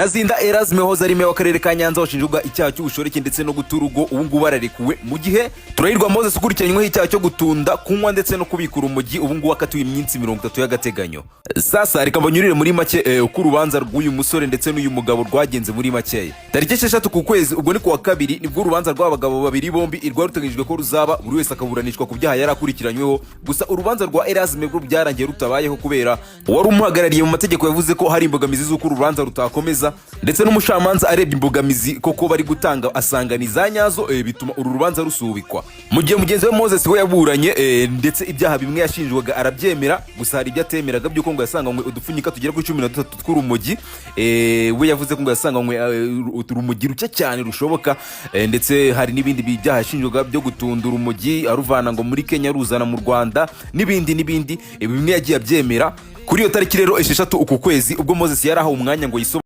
Nazinda Erasme hoza ari meya w'akarere ka Nyanza washinjwaga icyaha cy'ubushoreke ndetse no guturugo ubu ngubu ararekuwe mu gihe Turahirwa Moses ukurikiranyweho icyaha cyo gutunda kunywa ndetse no kubikura umujyi ubu ngubu akatiwe iminsi 30 y'agateganyo. Sasa reka mbanyurire muri make uko urubanza rw'uyu musore ndetse n'uyu mugabo rwagenze muri make. Tariki 6 ku kwezi ubwo ni ku wa kabiri nibwo urubanza rw'abagabo babiri bombi rwaruteganyijwe ko ruzaba buri wese akaburanishwa ku byaha yarakurikiranyweho. Gusa urubanza rwa Erasme bwo byarangiye rutabayeho kubera wari umuhagarariye mu mategeko yavuze ko hari imbogamizi z'uko urubanza rutakomeza ndetse n'umushamanza arebye imbogamizi koko bari gutanga asanganiza nyazo bituma uru rubanza rusubikwa. Mu gihe mugenzi we Moses we yaburanye ndetse ibyaha bimwe yashinjwaga arabyemera, gusa hari ibyo atemeraga by'uko ngo yasanganywe udupfunyika tugera kuri 13 tw'urumogi. We yavuze ko ngo yasanganywe urumogi ruke cyane rushoboka, ndetse hari n'ibindi byaha yashinjwaga byo gutunda urumogi aruvana ngo muri Kenya ruzana mu Rwanda n'ibindi bimwe yagiye abyemera. Kuri iyo tariki rero 6 uku kwezi ubwo Moses yarahawe umwanya ngo